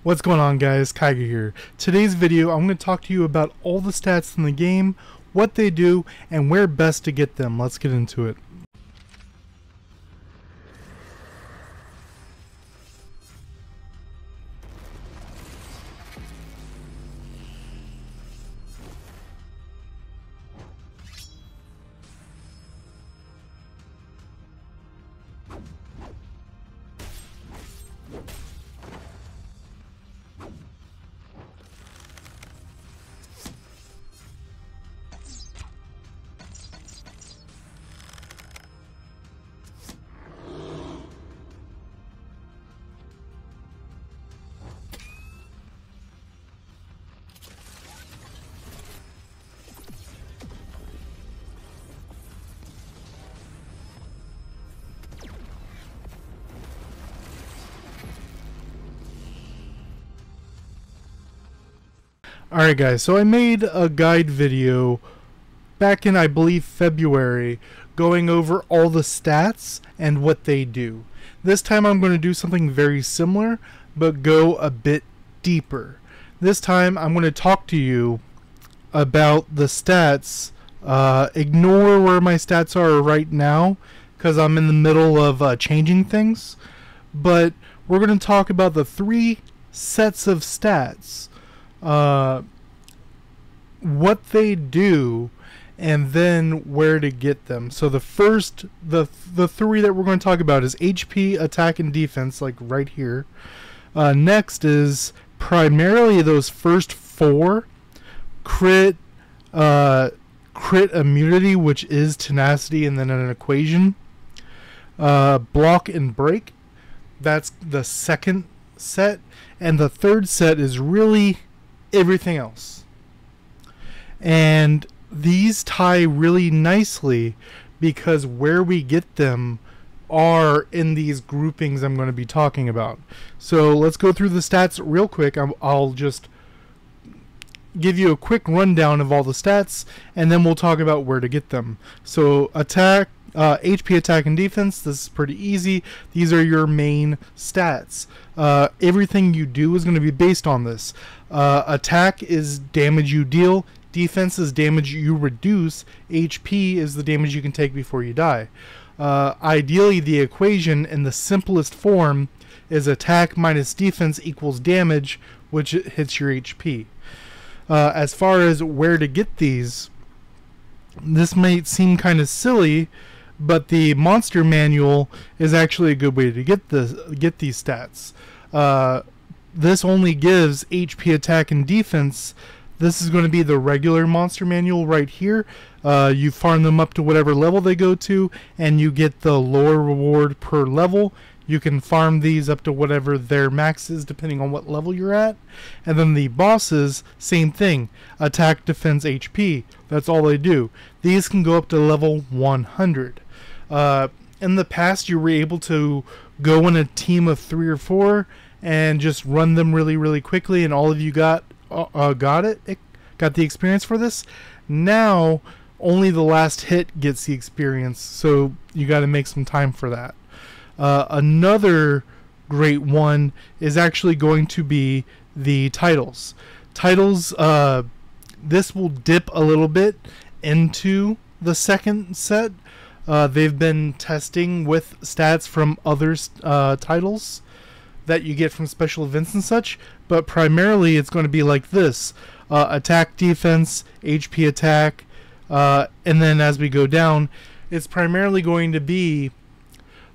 What's going on, guys? Kaiga here. Today's video I'm going to talk to you about all the stats in the game, what they do, and where best to get them. Let's get into it. Alright guys, so I made a guide video back in, I believe, February, going over all the stats and what they do. This time I'm going to do something very similar, but go a bit deeper. This time I'm going to talk to you about the stats. Ignore where my stats are right now, because I'm in the middle of changing things. But we're going to talk about the three sets of stats. What they do, and then where to get them. So the first, the three that we're going to talk about is HP, attack, and defense, like right here. Next is primarily those first four: crit, crit immunity, which is tenacity, and then an equation. Block and break. That's the second set, and the third set is really everything else. And these tie really nicely because where we get them are in these groupings I'm going to be talking about. So let's go through the stats real quick. I'll just give you a quick rundown of all the stats, and then we'll talk about where to get them. So attack, HP, attack, and defense. This is pretty easy. These are your main stats. Everything you do is going to be based on this. Attack is damage you deal. Defense is damage you reduce. HP is the damage you can take before you die. Ideally, the equation in the simplest form is attack minus defense equals damage, which hits your HP. As far as where to get these, this might seem kind of silly, but the monster manual is actually a good way to get these stats. This only gives HP, attack, and defense. This is going to be the regular monster manual right here. You farm them up to whatever level they go to, and you get the lower reward per level. You can farm these up to whatever their max is, depending on what level you're at. And then the bosses, same thing. Attack, defense, HP. That's all they do. These can go up to level 100. In the past, you were able to go in a team of 3 or 4 and just run them really quickly, and all of you got the experience for this. Now only the last hit gets the experience, so you got to make some time for that. Another great one is actually going to be the titles. Titles, this will dip a little bit into the second set. They've been testing with stats from other titles that you get from special events and such, but primarily it's going to be like this: attack, defense, HP, attack, and then as we go down, it's primarily going to be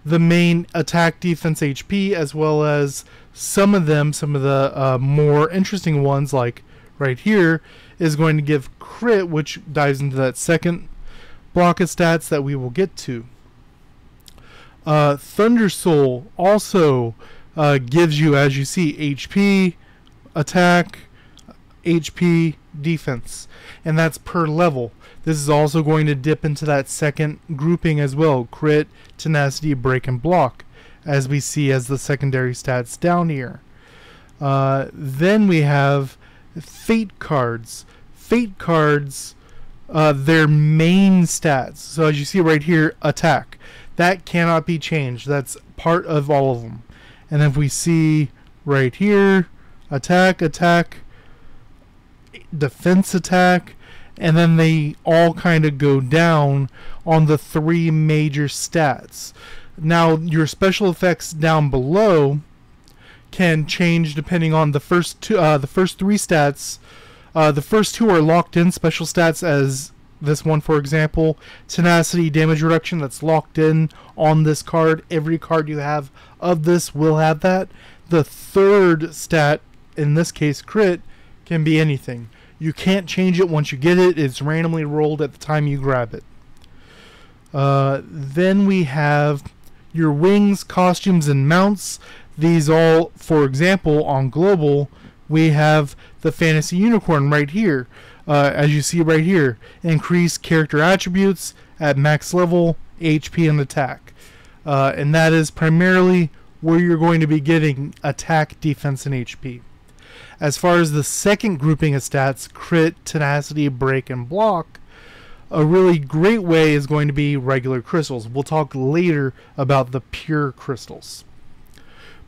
the main attack, defense, HP, as well as some of the more interesting ones, like right here, is going to give crit, which dives into that second block of stats that we will get to. Thunder Soul also gives you, as you see, HP, attack, HP, defense, and that's per level. This is also going to dip into that second grouping as well: crit, tenacity, break, and block, as we see as the secondary stats down here. Then we have fate cards. Fate cards, their main stats. So as you see right here, attack. That cannot be changed. That's part of all of them. And if we see right here, attack, attack, defense, attack, and then they all kind of go down on the 3 major stats. Now, your special effects down below can change depending on the first 3 stats. The first 2 are locked in special stats, as this one, for example, tenacity, damage reduction, that's locked in on this card. Every card you have of this will have that. The third stat, in this case crit, can be anything. You can't change it once you get it. It's randomly rolled at the time you grab it. Then we have your wings, costumes, and mounts. These all, for example, on global, we have the fantasy unicorn right here. As you see right here, increase character attributes at max level, HP, and attack. And that is primarily where you're going to be getting attack, defense, and HP. As far as the second grouping of stats, crit, tenacity, break, and block, a really great way is going to be regular crystals. We'll talk later about the pure crystals.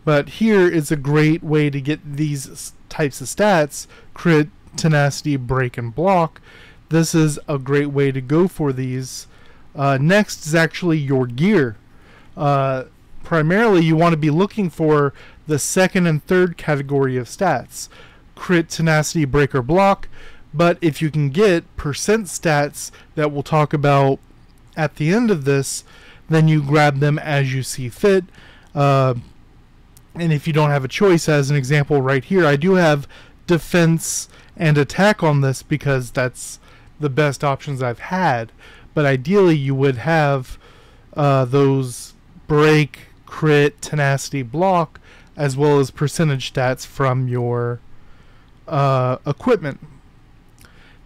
But here is a great way to get these types of stats: crit, tenacity, break, and block. This is a great way to go for these. Next is actually your gear. Primarily, you want to be looking for the second and third category of stats: crit, tenacity, break, or block. But if you can get percent stats that we'll talk about at the end of this, then you grab them as you see fit. And if you don't have a choice, as an example right here, I do have defense and attack on this because that's the best options I've had. But ideally, you would have those break, crit, tenacity, block, as well as percentage stats from your equipment.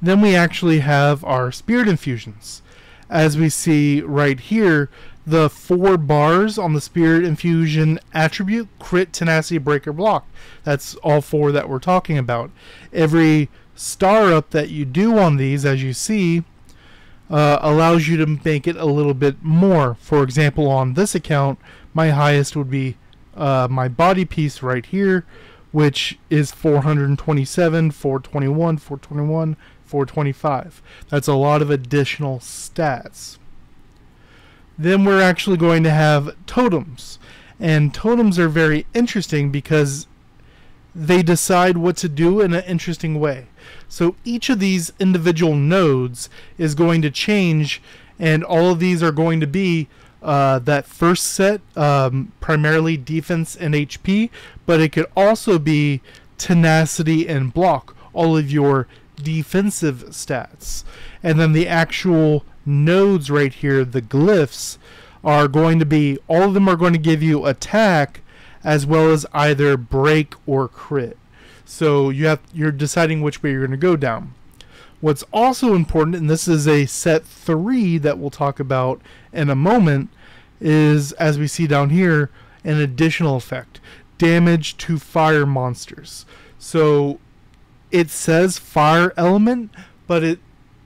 Then we actually have our spirit infusions. As we see right here, the 4 bars on the spirit infusion attribute: crit, tenacity, break, or block. That's all 4 that we're talking about. Every star up that you do on these, as you see, allows you to make it a little bit more. For example, on this account, my highest would be my body piece right here, which is 427, 421, 421, 425. That's a lot of additional stats. Then we're actually going to have totems. And totems are very interesting because they decide what to do in an interesting way. So each of these individual nodes is going to change, and all of these are going to be that first set, primarily defense and HP, but it could also be tenacity and block, all of your defensive stats. And then the actual nodes right here, the glyphs, are going to be, all of them are going to give you attack as well as either break or crit. So you're deciding which way you're going to go down. What's also important, and this is a set 3 that we'll talk about in a moment, is, as we see down here, an additional effect: damage to fire monsters. So it says fire element, but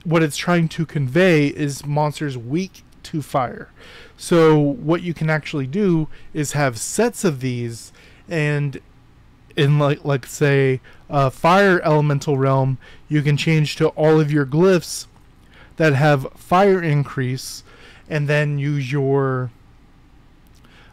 what it's trying to convey is monsters weak to fire. So what you can actually do is have sets of these, and in like say fire elemental realm, you can change to all of your glyphs that have fire increase, and then use your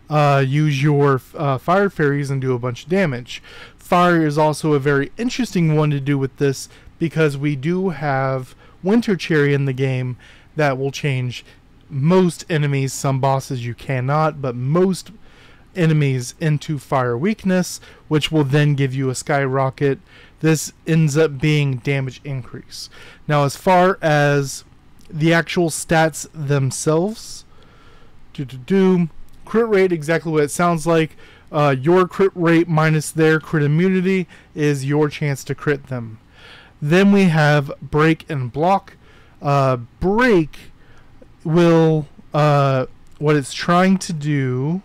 fire fairies and do a bunch of damage. Fire is also a very interesting one to do with this, because we do have Winter Cherry in the game that will change most enemies. Some bosses you cannot, but most enemies into fire weakness, which will then give you a skyrocket. This ends up being damage increase. Now, as far as the actual stats themselves, crit rate, exactly what it sounds like. Your crit rate minus their crit immunity is your chance to crit them. Then we have break and block. Break will, what it's trying to do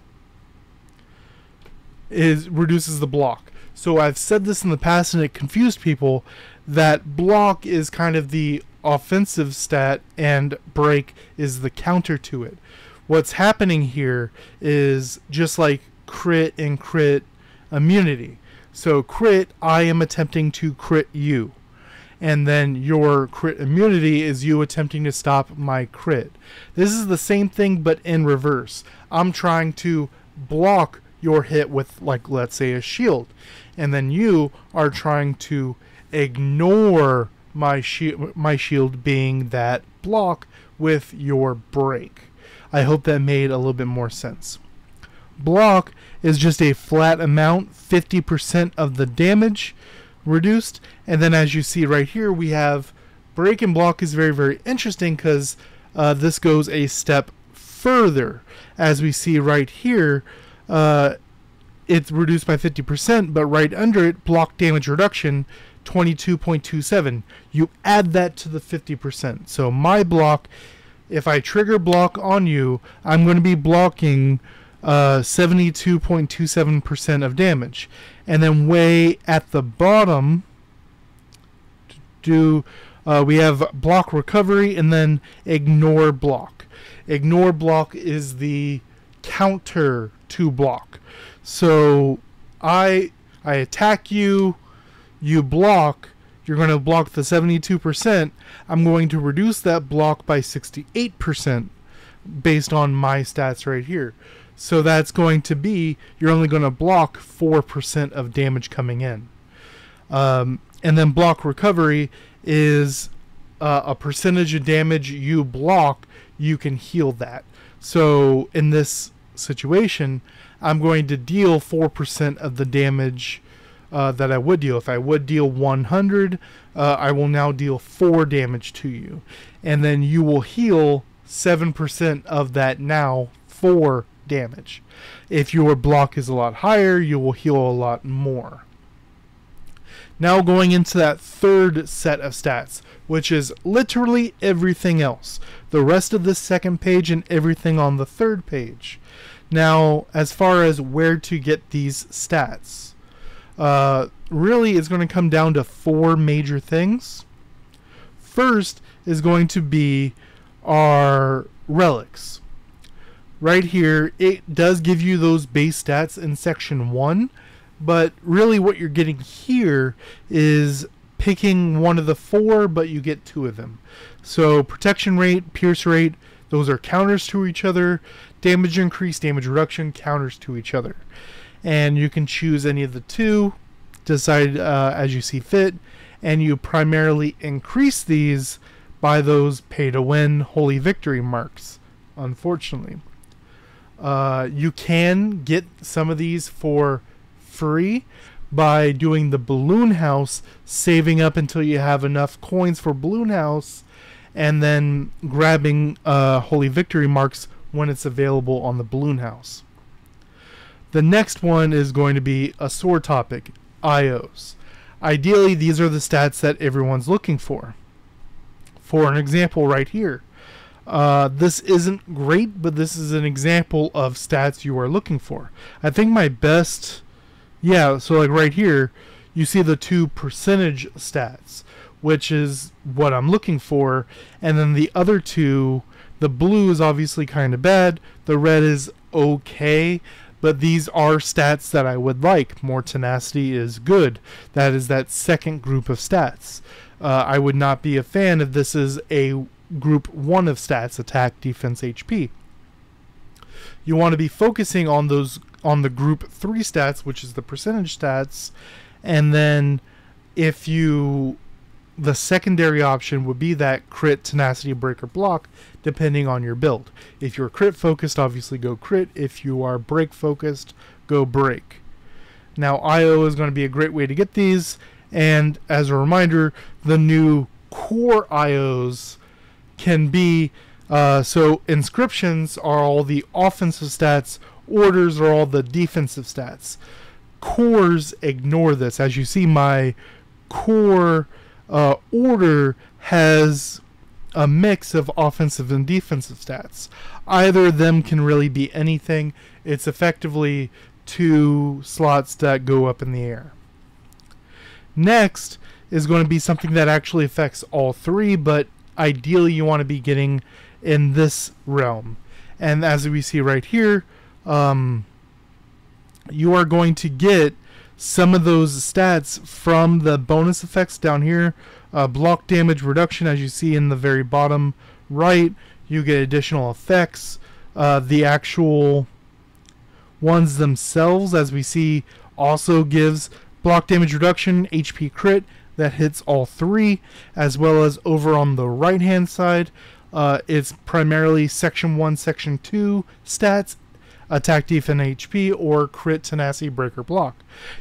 is reduces the block. So I've said this in the past and it confused people, that block is kind of the offensive stat and break is the counter to it. What's happening here is just like crit and crit immunity. So crit, I am attempting to crit you. And then your crit immunity is you attempting to stop my crit. This is the same thing but in reverse. I'm trying to block your hit with, like, let's say a shield. And then you are trying to ignore my shield being that block with your break. I hope that made a little bit more sense. Block is just a flat amount, 50% of the damage reduced. And then as you see right here, we have break and block is very, very interesting because this goes a step further. As we see right here, it's reduced by 50%, but right under it, block damage reduction, 22.27. You add that to the 50%. So my block, if I trigger block on you, I'm going to be blocking 72.27% of damage. And then way at the bottom, we have block recovery and then ignore block. Ignore block is the counter to block. So I attack you, you block, you're going to block the 72%. I'm going to reduce that block by 68% based on my stats right here. So that's going to be, you're only going to block 4% of damage coming in. And then block recovery is a percentage of damage you block, you can heal that. So in this situation, I'm going to deal 4% of the damage that I would deal. If I would deal 100, I will now deal 4 damage to you. And then you will heal 7% of that now 4 damage. If your block is a lot higher, you will heal a lot more. Now going into that third set of stats, which is literally everything else. The rest of the second page and everything on the third page. Now, as far as where to get these stats, really it's going to come down to 4 major things. First is going to be our relics. Right here, it does give you those base stats in section 1, but really what you're getting here is picking one of the 4, but you get 2 of them. So protection rate, pierce rate, those are counters to each other. Damage increase, damage reduction, counters to each other. And you can choose any of the 2, decide as you see fit, and you primarily increase these by those pay to win holy victory marks, unfortunately. You can get some of these for free by doing the balloon house, saving up until you have enough coins for balloon house, and then grabbing holy victory marks when it's available on the balloon house. The next one is going to be a sore topic, IOs. Ideally, these are the stats that everyone's looking for. For an example right here, this isn't great, but this is an example of stats you are looking for. I think my best, so like right here, you see the 2 percentage stats, which is what I'm looking for, and then the other 2, the blue is obviously kind of bad, the red is okay, but these are stats that I would like. More tenacity is good. That is that second group of stats. I would not be a fan if this is a group 1 of stats, attack, defense, HP. You want to be focusing on the group 3 stats, which is the percentage stats, and then the secondary option would be that crit, tenacity, break, or block, depending on your build. If you're crit focused, obviously go crit. If you are break focused, go break. Now IO is going to be a great way to get these, and as a reminder, the new core IOs can be, so inscriptions are all the offensive stats, orders are all the defensive stats. Cores ignore this. As you see, my core order has a mix of offensive and defensive stats. Either of them can really be anything. It's effectively 2 slots that go up in the air. Next is going to be something that actually affects all 3, but ideally you want to be getting in this realm. And as we see right here, you are going to get some of those stats from the bonus effects down here. Block damage reduction, as you see in the very bottom right, you get additional effects. The actual ones themselves, as we see, also gives block damage reduction, HP crit, that hits all three, as well as over on the right hand side, it's primarily section 1, section 2 stats, attack, defense, HP, or crit, tenacity, break, or block.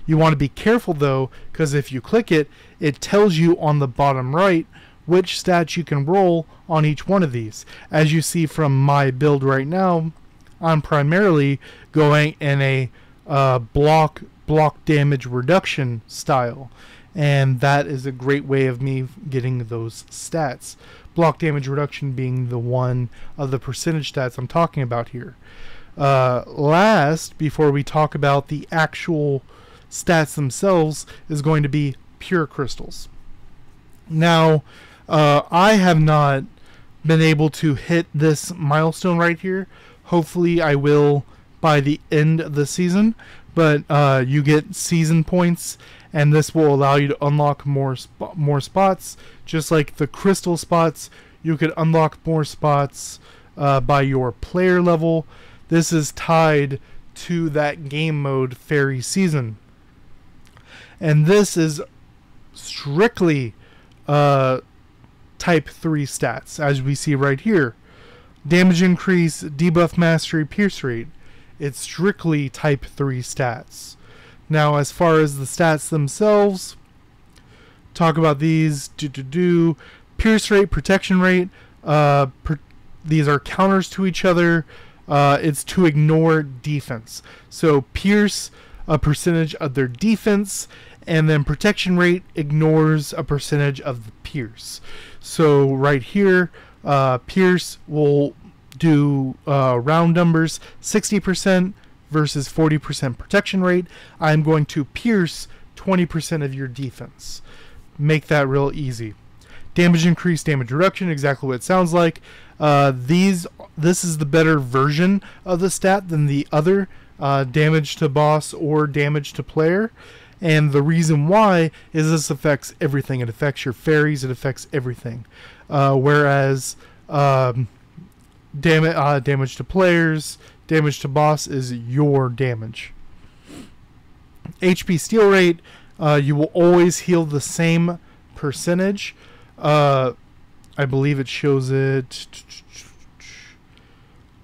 You want to be careful though, because if you click it, it tells you on the bottom right which stats you can roll on each one of these. As you see from my build right now, I'm primarily going in a block damage reduction style, and that is a great way of me getting those stats. Block damage reduction being the one of the percentage stats I'm talking about here. Last, before we talk about the actual stats themselves, is going to be pure crystals. Now, I have not been able to hit this milestone right here. Hopefully I will by the end of the season, but you get season points, and this will allow you to unlock more spots. Just like the crystal spots, you could unlock more spots by your player level. This is tied to that game mode fairy season, and this is strictly type 3 stats, as we see right here. Damage increase, debuff mastery, pierce rate. It's strictly type 3 stats. Now, as far as the stats themselves, talk about these. Pierce rate, protection rate. These are counters to each other. It's to ignore defense. So pierce a percentage of their defense, and then protection rate ignores a percentage of the pierce. So right here, pierce will do round numbers 60% versus 40% protection rate. I'm going to pierce 20% of your defense. Make that real easy. Damage increase, damage reduction, exactly what it sounds like. This is the better version of the stat than the other, damage to boss or damage to player. And the reason why is this affects everything. It affects your fairies, it affects everything. Whereas damage to players, damage to boss is your damage. HP steal rate, you will always heal the same percentage. I believe it shows it.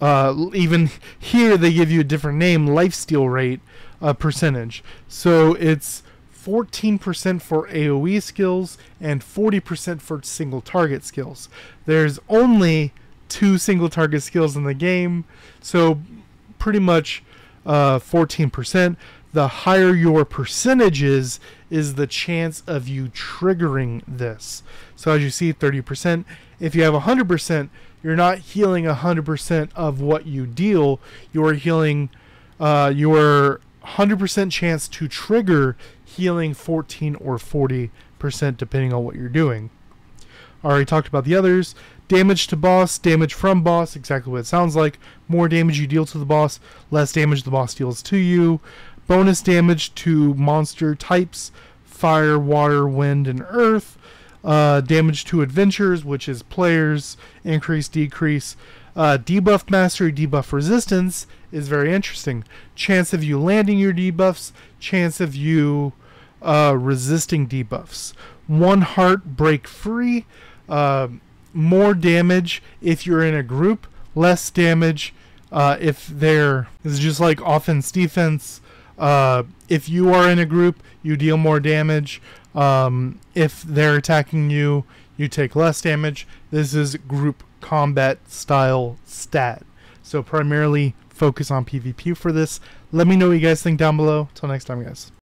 Even here they give you a different name, lifesteal rate percentage. So it's 14% for AoE skills and 40% for single target skills. There's only 2 single target skills in the game, so pretty much 14%. The higher your percentage is the chance of you triggering this. So as you see, 30%. If you have 100%, you're not healing 100% of what you deal. You're healing your 100% chance to trigger healing 14 or 40%, depending on what you're doing. Already talked about the others. Damage to boss, damage from boss, exactly what it sounds like. More damage you deal to the boss, less damage the boss deals to you. Bonus damage to monster types, fire, water, wind, and earth. Damage to adventurers, which is players, increase, decrease. Debuff mastery, debuff resistance is very interesting. Chance of you landing your debuffs, chance of you resisting debuffs. 1 heart break free. More damage if you're in a group, less damage if they're... It's just like offense, defense. If you are in a group, you deal more damage. If they're attacking you, you take less damage. This is group combat style stat. So primarily focus on PvP for this. Let me know what you guys think down below. Till next time, guys.